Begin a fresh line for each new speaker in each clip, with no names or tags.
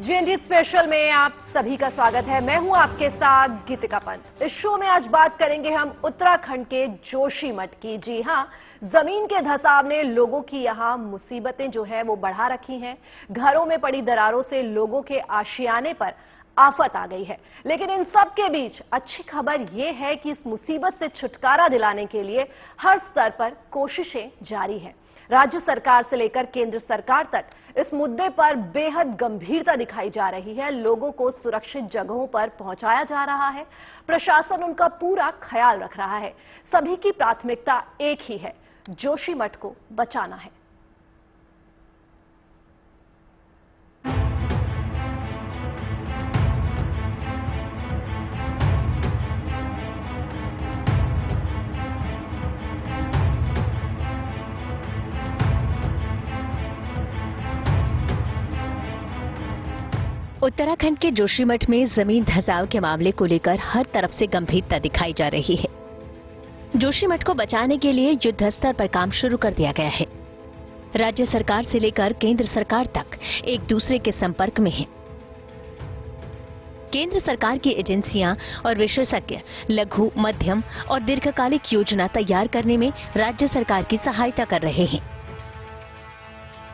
GND special में आप सभी का स्वागत है। मैं हूं आपके साथ गीतिका पंत। इस शो में आज बात करेंगे हम उत्तराखंड के जोशीमठ की। जी हां, जमीन के धंसाव ने लोगों की यहां मुसीबतें जो है वो बढ़ा रखी हैं। घरों में पड़ी दरारों से लोगों के आशियाने पर आफत आ गई है। लेकिन इन सब के बीच अच्छी खबर यह है कि इस मुसीबत से छुटकारा दिलाने के लिए हर स्तर पर कोशिशें जारी हैं। राज्य सरकार से लेकर केंद्र सरकार तक इस मुद्दे पर बेहद गंभीरता दिखाई जा रही है। लोगों को सुरक्षित जगहों पर पहुंचाया जा रहा है। प्रशासन उनका पूरा ख्याल रख रहा है। सभी की प्राथमिकता एक ही है, जोशीमठ को बचाना है।
उत्तराखंड के जोशीमठ में जमीन धंसाव के मामले को लेकर हर तरफ से गंभीरता दिखाई जा रही है। जोशीमठ को बचाने के लिए युद्ध स्तर पर काम शुरू कर दिया गया है। राज्य सरकार से लेकर केंद्र सरकार तक एक दूसरे के संपर्क में है। केंद्र सरकार की एजेंसियां और विशेषज्ञ लघु, मध्यम और दीर्घकालिक योजना तैयार करने में राज्य सरकार की सहायता कर रहे हैं।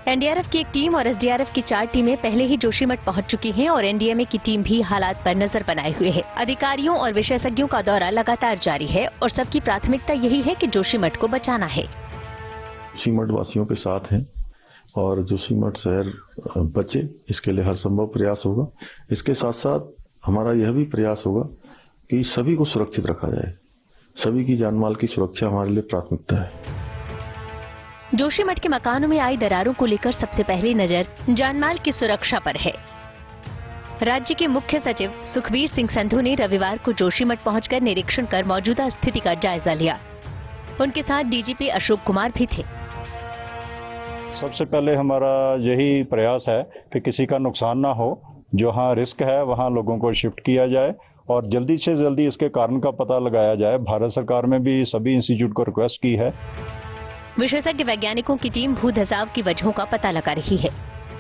एनडीआरएफ की एक टीम और एसडीआरएफ की 4 टीमें पहले ही जोशीमठ पहुंच चुकी हैं और एनडीएमए की टीम भी हालात पर नजर बनाए हुए है। अधिकारियों और विशेषज्ञों का दौरा लगातार जारी है और सबकी प्राथमिकता यही है कि जोशीमठ को बचाना है।
जोशीमठ वासियों के साथ हैं और जोशीमठ शहर बचे, इसके लिए हर संभव प्रयास होगा। इसके साथ साथ हमारा यह भी प्रयास होगा कि सभी को सुरक्षित रखा जाए। सभी की जानमाल की सुरक्षा हमारे लिए प्राथमिकता है।
जोशीमठ के मकानों में आई दरारों को लेकर सबसे पहली नजर जानमाल की सुरक्षा पर है। राज्य के मुख्य सचिव सुखबीर सिंह संधू ने रविवार को जोशीमठ पहुंचकर निरीक्षण कर मौजूदा स्थिति का जायजा लिया। उनके साथ डीजीपी अशोक कुमार भी थे।
सबसे पहले हमारा यही प्रयास है कि किसी का नुकसान ना हो। जहां रिस्क है वहां लोगों को शिफ्ट किया जाए और जल्दी से जल्दी इसके कारण का पता लगाया जाए। भारत सरकार में भी सभी इंस्टीट्यूट को रिक्वेस्ट की है।
विशेषज्ञ वैज्ञानिकों की टीम भू धंसाव की वजहों का पता लगा रही है,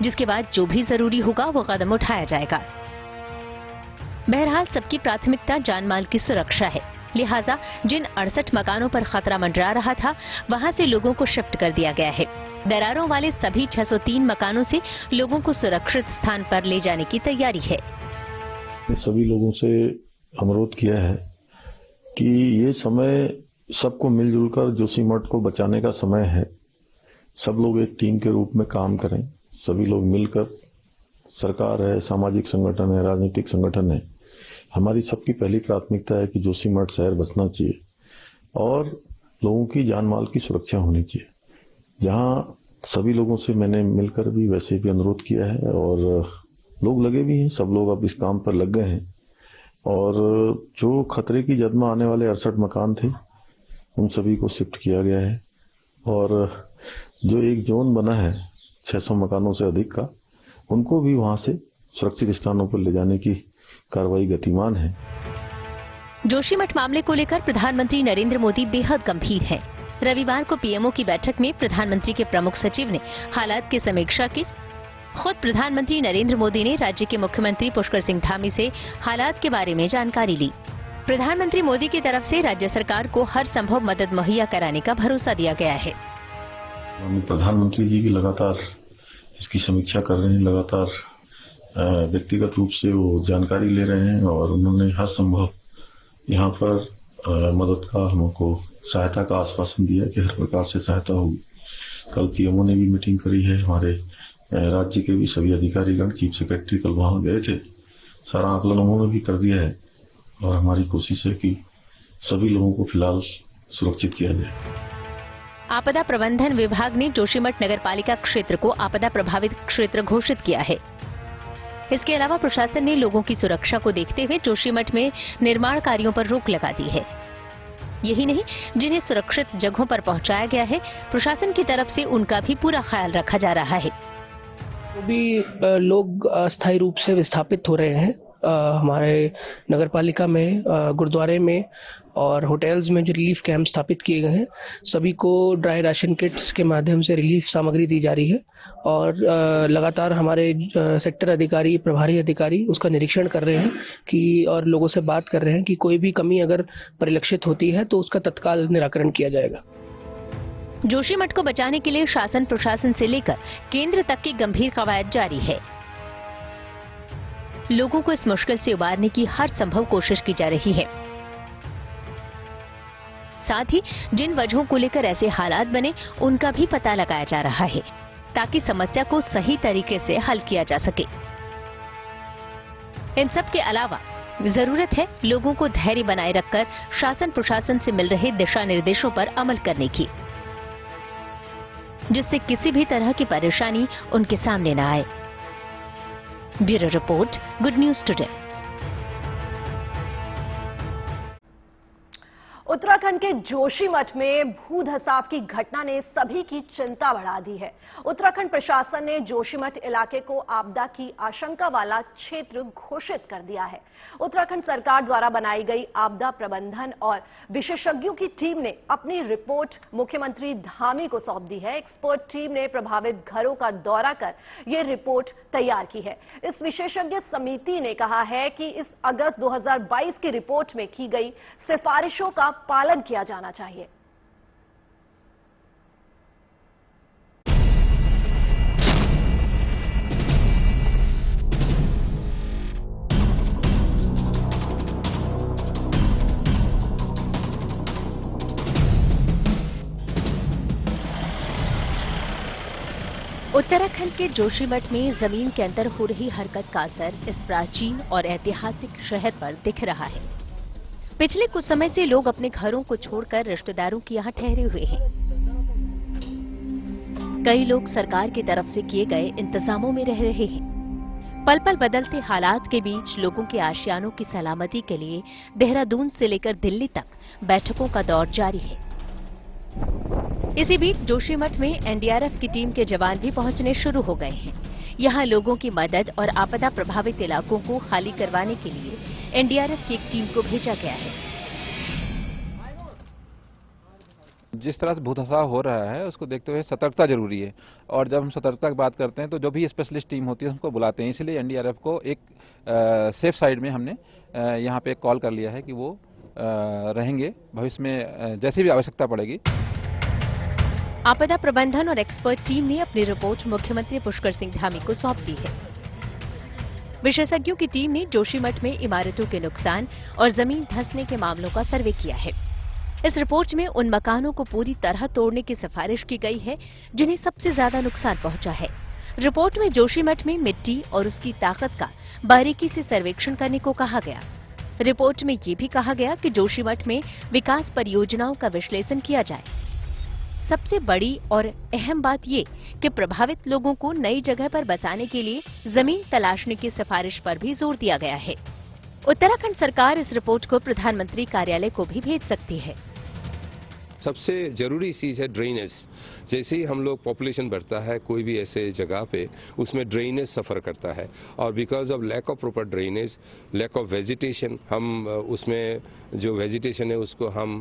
जिसके बाद जो भी जरूरी होगा वो कदम उठाया जाएगा। बहरहाल सबकी प्राथमिकता जानमाल की सुरक्षा है, लिहाजा जिन 68 मकानों पर खतरा मंडरा रहा था वहां से लोगों को शिफ्ट कर दिया गया है। दरारों वाले सभी 603 मकानों से लोगों को सुरक्षित स्थान पर ले जाने की तैयारी है।
सभी लोगों से अनुरोध किया है कि ये समय सबको मिलजुल कर जोशीमठ को बचाने का समय है। सब लोग एक टीम के रूप में काम करें। सभी लोग मिलकर, सरकार है, सामाजिक संगठन है, राजनीतिक संगठन है, हमारी सबकी पहली प्राथमिकता है कि जोशीमठ शहर बचना चाहिए और लोगों की जानमाल की सुरक्षा होनी चाहिए। जहां सभी लोगों से मैंने मिलकर भी वैसे भी अनुरोध किया है और लोग लगे भी हैं। सब लोग अब इस काम पर लग गए हैं और जो खतरे की जद में आने वाले 68 मकान थे उन सभी को शिफ्ट किया गया है और जो एक जोन बना है 600 मकानों से अधिक का, उनको भी वहां से सुरक्षित स्थानों पर ले जाने की कार्रवाई गतिमान है।
जोशीमठ मामले को लेकर प्रधानमंत्री नरेंद्र मोदी बेहद गंभीर हैं। रविवार को पीएमओ की बैठक में प्रधानमंत्री के प्रमुख सचिव ने हालात की समीक्षा की। खुद प्रधानमंत्री नरेंद्र मोदी ने राज्य के मुख्यमंत्री पुष्कर सिंह धामी से हालात के बारे में जानकारी ली। प्रधानमंत्री मोदी की तरफ से राज्य सरकार को हर संभव मदद मुहैया कराने का भरोसा दिया गया है।
प्रधानमंत्री जी की लगातार इसकी समीक्षा कर रहे हैं, लगातार व्यक्तिगत रूप से वो जानकारी ले रहे हैं और उन्होंने हर संभव यहाँ पर मदद का, हमको सहायता का आश्वासन दिया कि हर प्रकार से सहायता होगी। कल पीएमओ ने भी मीटिंग करी है। हमारे राज्य के भी सभी अधिकारीगण, चीफ सेक्रेटरी कल वहां गए थे। सारा आकलन उन्होंने भी कर दिया है और हमारी कोशिश है कि सभी लोगों को फिलहाल सुरक्षित किया जाए।
आपदा प्रबंधन विभाग ने जोशीमठ नगरपालिका क्षेत्र को आपदा प्रभावित क्षेत्र घोषित किया है। इसके अलावा प्रशासन ने लोगों की सुरक्षा को देखते हुए जोशीमठ में निर्माण कार्यों पर रोक लगा दी है। यही नहीं, जिन्हें सुरक्षित जगहों पर पहुंचाया गया है, प्रशासन की तरफ से उनका भी पूरा ख्याल रखा जा रहा है।
तो भी लोग अस्थायी रूप से विस्थापित हो रहे हैं हमारे नगर पालिका में, गुरुद्वारे में और होटल्स में जो रिलीफ कैंप स्थापित किए गए हैं, सभी को ड्राई राशन किट्स के माध्यम से रिलीफ सामग्री दी जा रही है और लगातार हमारे सेक्टर अधिकारी, प्रभारी अधिकारी उसका निरीक्षण कर रहे हैं कि और लोगों से बात कर रहे हैं कि कोई भी कमी अगर परिलक्षित होती है तो उसका तत्काल निराकरण किया जाएगा।
जोशीमठ को बचाने के लिए शासन प्रशासन से लेकर केंद्र तक की गंभीर कवायद जारी है। लोगों को इस मुश्किल से उबारने की हर संभव कोशिश की जा रही है। साथ ही जिन वजहों को लेकर ऐसे हालात बने उनका भी पता लगाया जा रहा है ताकि समस्या को सही तरीके से हल किया जा सके। इन सब के अलावा जरूरत है लोगों को धैर्य बनाए रखकर शासन प्रशासन से मिल रहे दिशा निर्देशों पर अमल करने की, जिससे किसी भी तरह की परेशानी उनके सामने न आए। Bureau report, good news today.
Uttarakhand के जोशीमठ में भू धसाव की घटना ने सभी की चिंता बढ़ा दी है। उत्तराखंड प्रशासन ने जोशीमठ इलाके को आपदा की आशंका वाला क्षेत्र घोषित कर दिया है। उत्तराखंड सरकार द्वारा बनाई गई आपदा प्रबंधन और विशेषज्ञों की टीम ने अपनी रिपोर्ट मुख्यमंत्री धामी को सौंप दी है। एक्सपर्ट टीम ने प्रभावित घरों का दौरा कर यह रिपोर्ट तैयार की है। इस विशेषज्ञ समिति ने कहा है कि इस अगस्त 2022 की रिपोर्ट में की गई सिफारिशों का पालन किया जाना चाहिए।
उत्तराखंड के जोशीमठ में जमीन के अंदर हो रही हरकत का असर इस प्राचीन और ऐतिहासिक शहर पर दिख रहा है। पिछले कुछ समय से लोग अपने घरों को छोड़कर रिश्तेदारों के यहाँ ठहरे हुए हैं। कई लोग सरकार की तरफ से किए गए इंतजामों में रह रहे हैं। पल पल बदलते हालात के बीच लोगों के आशियानों की सलामती के लिए देहरादून से लेकर दिल्ली तक बैठकों का दौर जारी है। इसी बीच जोशीमठ में एनडीआरएफ की टीम के जवान भी पहुंचने शुरू हो गए हैं। यहां लोगों की मदद और आपदा प्रभावित इलाकों को खाली करवाने के लिए एनडीआरएफ की एक टीम को भेजा गया है।
जिस तरह से भूधसाव हो रहा है उसको देखते हुए सतर्कता जरूरी है और जब हम सतर्कता की बात करते हैं तो जो भी स्पेशलिस्ट टीम होती है उनको बुलाते हैं। इसलिए एनडीआरएफ को एक सेफ साइड में हमने यहाँ पे कॉल कर लिया है कि वो रहेंगे भविष्य में जैसी भी आवश्यकता पड़ेगी।
आपदा प्रबंधन और एक्सपर्ट टीम ने अपनी रिपोर्ट मुख्यमंत्री पुष्कर सिंह धामी को सौंप दी है। विशेषज्ञों की टीम ने जोशीमठ में इमारतों के नुकसान और जमीन धंसने के मामलों का सर्वे किया है। इस रिपोर्ट में उन मकानों को पूरी तरह तोड़ने की सिफारिश की गई है जिन्हें सबसे ज्यादा नुकसान पहुंचा है। रिपोर्ट में जोशीमठ में मिट्टी और उसकी ताकत का बारीकी से सर्वेक्षण करने को कहा गया। रिपोर्ट में ये भी कहा गया कि जोशीमठ में विकास परियोजनाओं का विश्लेषण किया जाए। सबसे बड़ी और अहम बात ये कि प्रभावित लोगों को नई जगह पर बसाने के लिए जमीन तलाशने की सिफारिश पर भी जोर दिया गया है। उत्तराखंड सरकार इस रिपोर्ट को प्रधानमंत्री कार्यालय को भी भेज सकती है।
सबसे जरूरी चीज़ है ड्रेनेज। जैसे ही हम लोग पॉपुलेशन बढ़ता है कोई भी ऐसे जगह पे उसमें ड्रेनेज सफ़र करता है और because of lack of proper drainage, lack of vegetation, हम उसमें जो वेजिटेशन है उसको हम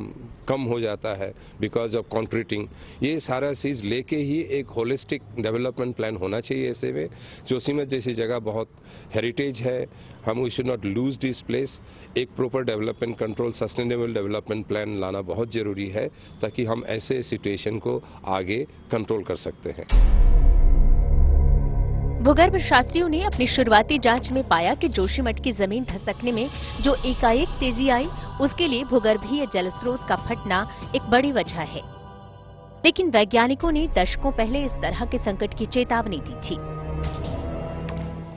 कम हो जाता है बिकॉज ऑफ कॉन्क्रीटिंग। ये सारा चीज़ लेके ही एक होलिस्टिक डेवलपमेंट प्लान होना चाहिए। ऐसे में जोशीमठ जैसी जगह बहुत हेरिटेज है, हम we should not lose this place. एक proper development control, sustainable development plan लाना बहुत जरूरी है ताकि हम ऐसे सिचुएशन को आगे कंट्रोल कर सकते हैं।
भूगर्भ शास्त्रियों ने अपनी शुरुआती जांच में पाया कि जोशीमठ की जमीन धसकने में जो एकाएक तेजी आई उसके लिए भूगर्भीय जल स्रोत का फटना एक बड़ी वजह है। लेकिन वैज्ञानिकों ने दशकों पहले इस तरह के संकट की चेतावनी दी थी।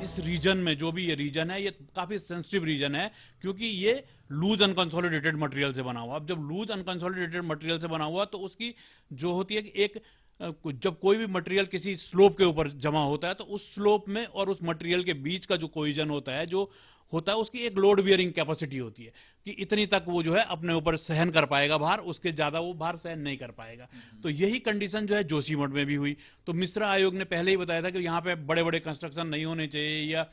इस रीजन में जो भी ये रीजन है ये काफी सेंसिटिव रीजन है क्योंकि ये लूज अनकंसोलिडेटेड मटेरियल से बना हुआ। अब जब लूज अनकंसोलिडेटेड मटेरियल से बना हुआ तो उसकी जो होती है कि एक जब कोई भी मटेरियल किसी स्लोप के ऊपर जमा होता है तो उस स्लोप में और उस मटेरियल के बीच का जो कोलिजन होता है, जो होता है उसकी एक लोड बियरिंग कैपेसिटी होती है कि इतनी तक वो जो है अपने ऊपर सहन कर पाएगा भार, उसके ज्यादा वो भार सहन नहीं कर पाएगा। तो यही कंडीशन जो है जोशीमठ में भी हुई। तो मिश्रा आयोग ने पहले ही बताया था कि यहाँ पे बड़े बड़े कंस्ट्रक्शन नहीं होने चाहिए या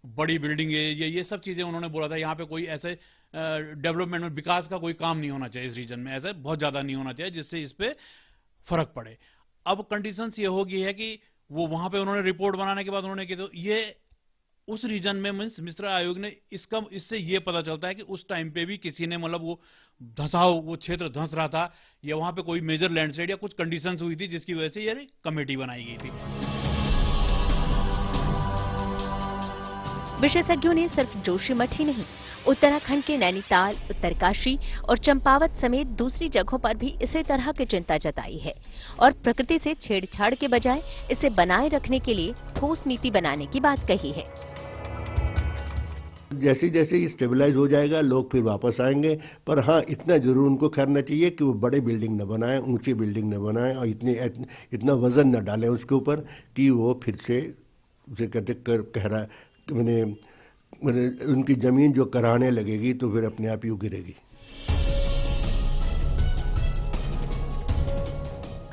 बड़ी बिल्डिंग है, ये सब चीजें उन्होंने बोला था। यहाँ पे कोई ऐसे डेवलपमेंट में विकास का कोई काम नहीं होना चाहिए इस रीजन में, ऐसे बहुत ज्यादा नहीं होना चाहिए जिससे इस पे फर्क पड़े। अब कंडीशंस ये हो गई है कि वो वहां पे उन्होंने रिपोर्ट बनाने के बाद उन्होंने कि तो ये उस रीजन में मींस मिश्रा आयोग ने इससे ये पता चलता है कि उस टाइम पे भी किसी ने मतलब वो धंसाव, वो क्षेत्र धंस रहा था या वहां पे कोई मेजर लैंडस्लाइड या कुछ कंडीशंस हुई थी जिसकी वजह से ये कमेटी बनाई गई थी।
विशेषज्ञों ने सिर्फ जोशीमठ ही नहीं, उत्तराखंड के नैनीताल, उत्तरकाशी और चंपावत समेत दूसरी जगहों पर भी इसी तरह की चिंता जताई है और प्रकृति से छेड़छाड़ के बजाय इसे बनाए रखने के लिए ठोस नीति बनाने की बात कही है।
जैसे जैसे ये स्टेबलाइज हो जाएगा लोग फिर वापस आएंगे, पर हाँ इतना जरूर उनको करना चाहिए कि वो बड़े बिल्डिंग न बनाएं, ऊंची बिल्डिंग न बनाएं और इतना वजन न डालें उसके ऊपर कि वो फिर से उसे कहरा मैंने उनकी जमीन जो कराने लगेगी तो फिर अपने आप ही गिरेगी।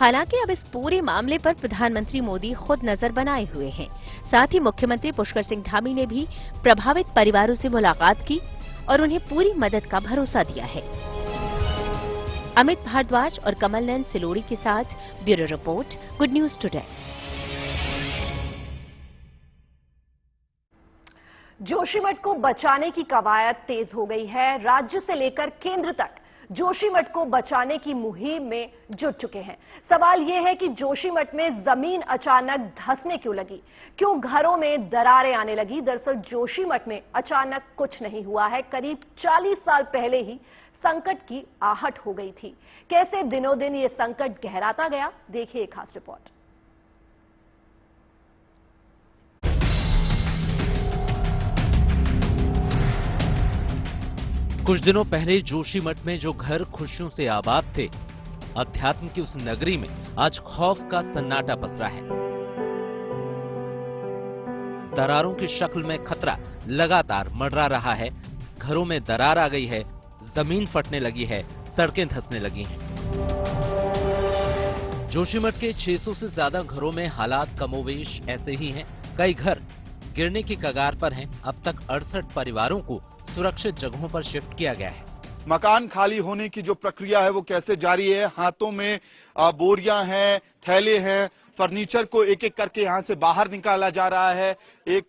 हालांकि अब इस पूरे मामले पर प्रधानमंत्री मोदी खुद नजर बनाए हुए हैं। साथ ही मुख्यमंत्री पुष्कर सिंह धामी ने भी प्रभावित परिवारों से मुलाकात की और उन्हें पूरी मदद का भरोसा दिया है। अमित भारद्वाज और कमल नयन सिलोड़ी के साथ bureau report, good news today.
Joshimath को बचाने की कवायद तेज हो गई है। राज्य से लेकर केंद्र तक जोशीमठ को बचाने की मुहिम में जुट चुके हैं। सवाल यह है कि जोशीमठ में जमीन अचानक धंसने क्यों लगी, क्यों घरों में दरारें आने लगी। दरअसल जोशीमठ में अचानक कुछ नहीं हुआ है, करीब 40 साल पहले ही संकट की आहट हो गई थी। कैसे दिनों दिन ये संकट गहराता गया, देखिए एक खास रिपोर्ट।
कुछ दिनों पहले जोशीमठ में जो घर खुशियों से आबाद थे, अध्यात्म की उस नगरी में आज खौफ का सन्नाटा पसरा है। दरारों की शक्ल में खतरा लगातार मंडरा रहा है। घरों में दरार आ गई है, जमीन फटने लगी है, सड़कें धंसने लगी हैं। जोशीमठ के 600 से ज्यादा घरों में हालात कमोवेश ऐसे ही हैं। कई घर गिरने की कगार पर हैं। अब तक 68 परिवारों को सुरक्षित जगहों पर शिफ्ट किया गया है।
मकान खाली होने की जो प्रक्रिया है वो कैसे जारी है। हाथों में बोरियां हैं, थैले हैं, फर्नीचर को एक एक करके यहां से बाहर निकाला जा रहा है। एक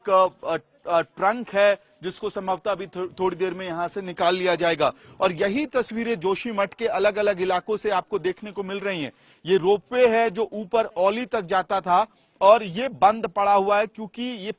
ट्रंक है जिसको संभवतः अभी थोड़ी देर में यहां से निकाल लिया जाएगा। और यही तस्वीरें जोशीमठ के अलग अलग इलाकों से आपको देखने को मिल रही हैं। ये रोपवे है जो ऊपर औली तक जाता था और ये बंद पड़ा हुआ है क्योंकि ये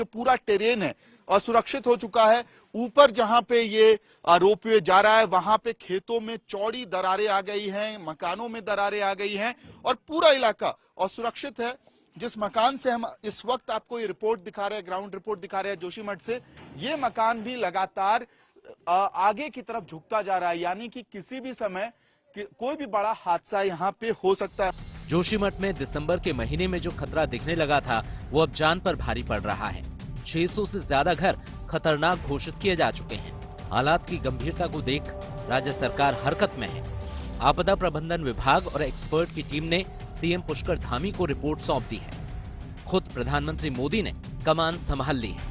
पूरा टेरेन है असुरक्षित हो चुका है। ऊपर जहां पे ये रोपवे जा रहा है वहां पे खेतों में चौड़ी दरारें आ गई हैं, मकानों में दरारें आ गई हैं और पूरा इलाका असुरक्षित है। जिस मकान से हम इस वक्त आपको ये रिपोर्ट दिखा रहे हैं, ग्राउंड रिपोर्ट दिखा रहे हैं जोशीमठ से, ये मकान भी लगातार आगे की तरफ झुकता जा रहा है, यानी कि किसी भी समय कोई भी बड़ा हादसा यहाँ पे हो सकता है।
जोशीमठ में दिसंबर के महीने में जो खतरा दिखने लगा था वो अब जान पर भारी पड़ रहा है। 600 से ज्यादा घर खतरनाक घोषित किए जा चुके हैं। हालात की गंभीरता को देख राज्य सरकार हरकत में है। आपदा प्रबंधन विभाग और एक्सपर्ट की टीम ने सीएम पुष्कर धामी को रिपोर्ट सौंप दी है। खुद प्रधानमंत्री मोदी ने कमान संभाल ली है।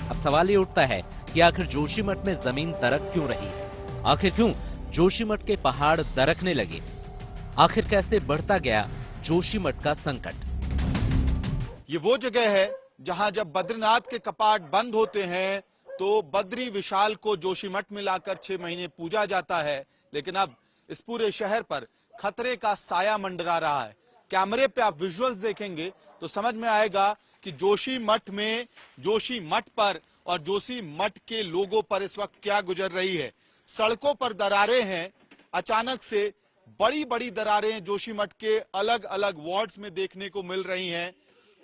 अब सवाल ये उठता है कि आखिर जोशीमठ में जमीन दरक क्यों रही है? आखिर क्यों जोशीमठ के पहाड़ दरकने लगे? आखिर कैसे बढ़ता गया जोशीमठ का संकट?
ये वो जगह है जहां जब बद्रीनाथ के कपाट बंद होते हैं तो बद्री विशाल को जोशीमठ में लाकर 6 महीने पूजा जाता है। लेकिन अब इस पूरे शहर पर खतरे का साया मंडरा रहा है। कैमरे पे आप विजुअल्स देखेंगे तो समझ में आएगा कि जोशीमठ पर और जोशीमठ के लोगों पर इस वक्त क्या गुजर रही है। सड़कों पर दरारें हैं, अचानक से बड़ी बड़ी दरारें जोशीमठ के अलग अलग वार्ड्स में देखने को मिल रही हैं।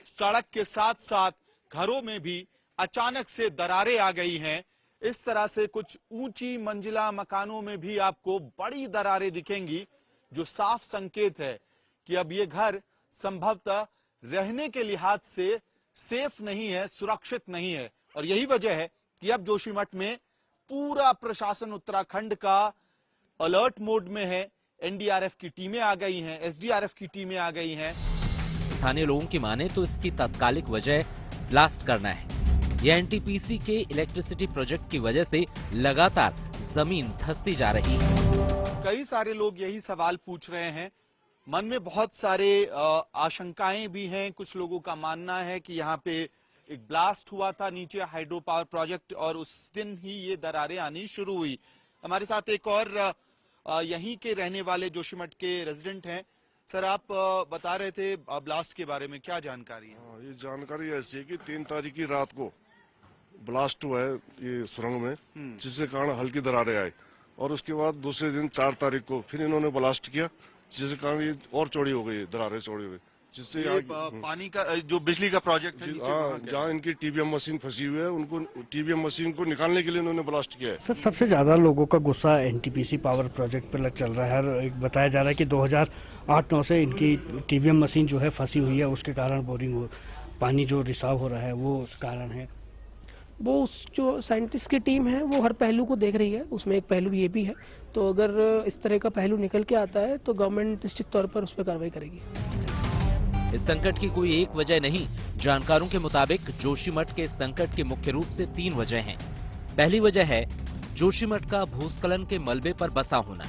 सड़क के साथ साथ घरों में भी अचानक से दरारें आ गई हैं। इस तरह से कुछ ऊंची मंजिला मकानों में भी आपको बड़ी दरारें दिखेंगी जो साफ संकेत है कि अब ये घर संभवतः रहने के लिहाज से सेफ नहीं है, सुरक्षित नहीं है। और यही वजह है कि अब जोशीमठ में पूरा प्रशासन उत्तराखंड का अलर्ट मोड में है। एनडीआरएफ की टीमें आ गई हैं, एसडीआरएफ की टीमें आ गई हैं।
स्थानीय लोगों की माने तो इसकी तात्कालिक वजह ब्लास्ट करना है। यह एनटीपीसी के इलेक्ट्रिसिटी प्रोजेक्ट की वजह से लगातार जमीन धंसती जा रही है।
कई सारे लोग यही सवाल पूछ रहे हैं, मन में बहुत सारे आशंकाएं भी हैं। कुछ लोगों का मानना है कि यहाँ पे एक ब्लास्ट हुआ था नीचे हाइड्रो पावर प्रोजेक्ट और उस दिन ही ये दरारें आनी शुरू हुई। हमारे साथ एक और यहीं के रहने वाले जोशीमठ के रेजिडेंट हैं। सर, आप बता रहे थे ब्लास्ट के बारे में, क्या जानकारी है?
ये जानकारी ऐसी है कि 3 तारीख की रात को ब्लास्ट हुआ है ये सुरंग में, जिसके कारण हल्की दरारें आई और उसके बाद दूसरे दिन 4 तारीख को फिर इन्होंने ब्लास्ट किया, जिसके कारण ये और चौड़ी हो गई, दरारें चौड़ी हो गई, जिससे
पानी का जो बिजली का प्रोजेक्ट है
जहाँ इनकी टीबीएम मशीन फंसी हुई है, उनको टीबीएम मशीन को निकालने के लिए इन्होंने ब्लास्ट किया है।
सर, सबसे ज्यादा लोगों का गुस्सा एनटीपीसी पावर प्रोजेक्ट पर चल रहा है और एक बताया जा रहा है कि 2008-9 से इनकी टीबीएम मशीन जो है फंसी हुई है, उसके कारण बोरिंग पानी जो रिसाव हो रहा है वो उस कारण है।
वो जो साइंटिस्ट की टीम है वो हर पहलू को देख रही है, उसमें एक पहलू ये भी है। तो अगर इस तरह का पहलू निकल के आता है तो गवर्नमेंट निश्चित तौर पर उस पर कार्रवाई करेगी।
इस संकट की कोई एक वजह नहीं। जानकारों के मुताबिक जोशीमठ के इस संकट की मुख्य रूप से 3 वजह हैं। पहली वजह है जोशीमठ का भूस्खलन के मलबे पर बसा होना।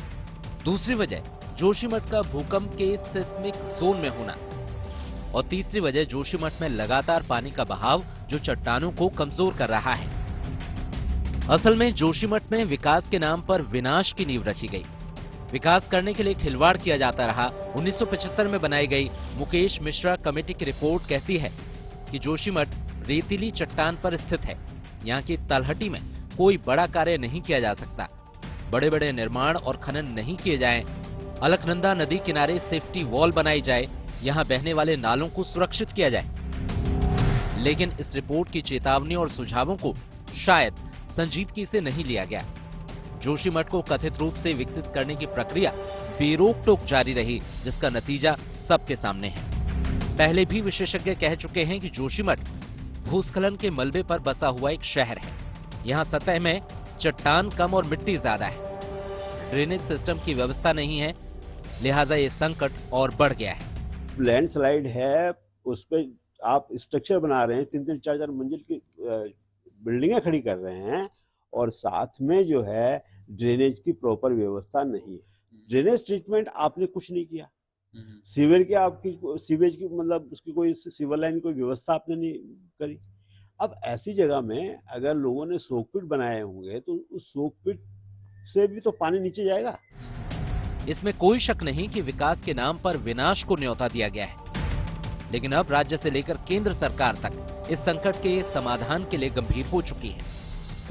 दूसरी वजह जोशीमठ का भूकंप के सिस्मिक जोन में होना और तीसरी वजह जोशीमठ में लगातार पानी का बहाव जो चट्टानों को कमजोर कर रहा है। असल में जोशीमठ में विकास के नाम पर विनाश की नींव रखी गई। विकास करने के लिए खिलवाड़ किया जाता रहा। 1975 में बनाई गई मुकेश मिश्रा कमेटी की रिपोर्ट कहती है कि जोशीमठ रेतीली चट्टान पर स्थित है। यहाँ की तलहटी में कोई बड़ा कार्य नहीं किया जा सकता। बड़े बड़े निर्माण और खनन नहीं किए जाएं। अलकनंदा नदी किनारे सेफ्टी वॉल बनाई जाए, यहाँ बहने वाले नालों को सुरक्षित किया जाए। लेकिन इस रिपोर्ट की चेतावनी और सुझावों को शायद संजीदगी से नहीं लिया गया। जोशीमठ को कथित रूप से विकसित करने की प्रक्रिया बेरोक टोक जारी रही, जिसका नतीजा सबके सामने है। पहले भी विशेषज्ञ कह चुके हैं कि जोशीमठ भूस्खलन के मलबे पर बसा हुआ एक शहर है। यहाँ सतह में चट्टान कम और मिट्टी ज्यादा है। ड्रेनेज सिस्टम की व्यवस्था नहीं है, लिहाजा ये संकट और बढ़ गया है।
लैंडस्लाइड है, उस पे आप स्ट्रक्चर बना रहे हैं, 3-3, 4-4 मंजिल की बिल्डिंगें खड़ी कर रहे हैं और साथ में जो है ड्रेनेज की प्रॉपर व्यवस्था नहीं है। ड्रेनेज ट्रीटमेंट आपने कुछ नहीं किया। सीवर की आपकी सीवेज की मतलब उसकी कोई सीवर लाइन कोई व्यवस्था आपने नहीं करी। अब ऐसी जगह में अगर लोगों ने सोकपिट बनाए होंगे तो उस सोकपिट से भी तो पानी नीचे जाएगा।
इसमें कोई शक नहीं कि विकास के नाम पर विनाश को न्योता दिया गया है, लेकिन अब राज्य से लेकर केंद्र सरकार तक इस संकट के समाधान के लिए गंभीर हो चुकी है।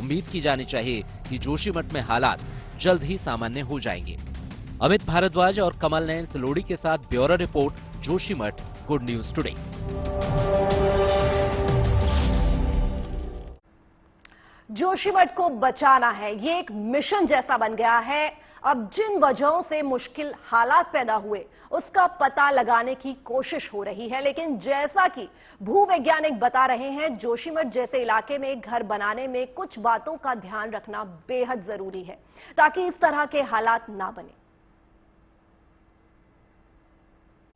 उम्मीद की जानी चाहिए कि जोशीमठ में हालात जल्द ही सामान्य हो जाएंगे। अमित भारद्वाज और कमल नयन सलोड़ी के साथ bureau report, Joshimath, good news today.
Joshimath को बचाना है, ये एक मिशन जैसा बन गया है। अब जिन वजहों से मुश्किल हालात पैदा हुए उसका पता लगाने की कोशिश हो रही है, लेकिन जैसा कि भूवैज्ञानिक बता रहे हैं, जोशीमठ जैसे इलाके में घर बनाने में कुछ बातों का ध्यान रखना बेहद जरूरी है ताकि इस तरह के हालात ना बने।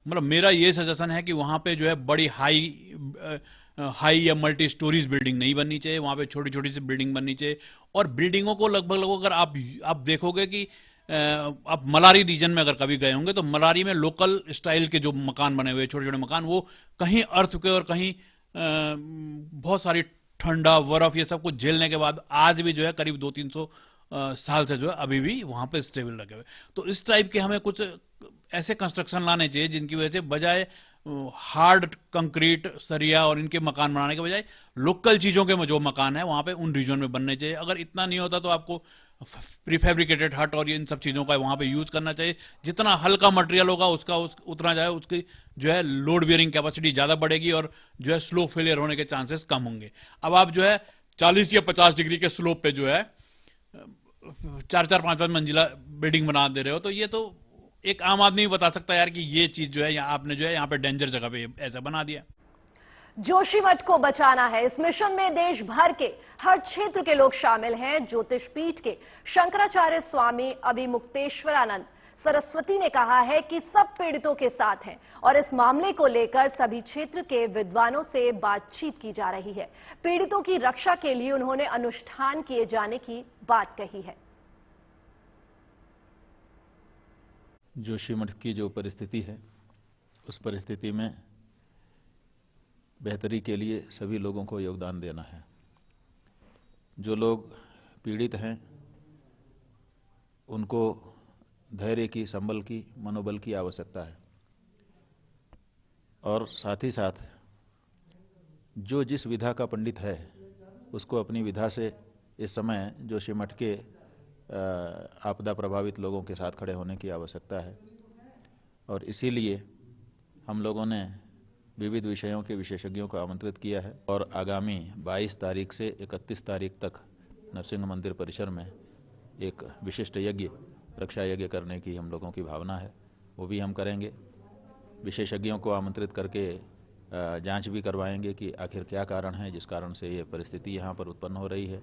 मतलब मेरा ये सजेशन है कि वहां पे जो है बड़ी हाई या मल्टी स्टोरीज बिल्डिंग नहीं बननी चाहिए। वहां पे छोटी छोटी सी बिल्डिंग बननी चाहिए और बिल्डिंगों को लगभग अगर आप देखोगे कि आप मलारी रीजन में अगर कभी गए होंगे तो मलारी में लोकल स्टाइल के जो मकान बने हुए छोटे छोटे मकान, वो कहीं अर्थ के और कहीं बहुत सारी ठंडा बर्फ ये सब कुछ झेलने के बाद आज भी जो है करीब 200-300 साल से जो है अभी भी वहां पे स्टेबल रखे हुए। तो इस टाइप के हमें कुछ ऐसे कंस्ट्रक्शन लाने चाहिए जिनकी वजह से बजाय हार्ड कंक्रीट सरिया और इनके मकान बनाने के बजाय लोकल चीजों के जो मकान है वहां पे उन रीजन में बनने चाहिए। अगर इतना नहीं होता तो आपको प्रीफेब्रिकेटेड हट और इन सब चीजों का वहां पे यूज करना चाहिए। जितना हल्का मटेरियल होगा उतना जाए उसकी जो है लोड बियरिंग कैपेसिटी ज्यादा बढ़ेगी और जो है स्लो फेलियर होने के चांसेस कम होंगे। अब आप जो है 40 या 50 डिग्री के स्लोप पे जो है 4-4, 5-5 मंजिला बिल्डिंग बना दे रहे हो तो ये तो एक आम आदमी भी बता सकता है यार कि ये चीज जो है यहाँ आपने जो है यहाँ पे डेंजर जगह पे ऐसा बना दिया।
जोशीमठ को बचाना है। इस मिशन में देश भर के हर क्षेत्र के लोग शामिल हैं। ज्योतिष पीठ के शंकराचार्य स्वामी अभिमुक्तेश्वरानंद सरस्वती ने कहा है कि सब पीड़ितों के साथ हैं और इस मामले को लेकर सभी क्षेत्र के विद्वानों से बातचीत की जा रही है। पीड़ितों की रक्षा के लिए उन्होंने अनुष्ठान किए जाने की बात कही है।
जोशीमठ की जो परिस्थिति है, उस परिस्थिति में बेहतरी के लिए सभी लोगों को योगदान देना है। जो लोग पीड़ित हैं उनको धैर्य की, संबल की, मनोबल की आवश्यकता है और साथ ही साथ जो जिस विधा का पंडित है उसको अपनी विधा से इस समय जोशीमठ के आपदा प्रभावित लोगों के साथ खड़े होने की आवश्यकता है। और इसीलिए हम लोगों ने विविध विषयों के विशेषज्ञों को आमंत्रित किया है और आगामी 22 तारीख से 31 तारीख तक नरसिंह मंदिर परिसर में एक विशिष्ट यज्ञ, रक्षा यज्ञ करने की हम लोगों की भावना है। वो भी हम करेंगे। विशेषज्ञों को आमंत्रित करके जांच भी करवाएंगे कि आखिर क्या कारण है जिस कारण से ये परिस्थिति यहाँ पर उत्पन्न हो रही है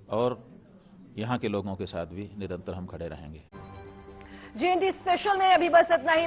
और यहाँ के लोगों के साथ भी निरंतर हम खड़े रहेंगे।
GNT स्पेशल में अभी बस इतना ही।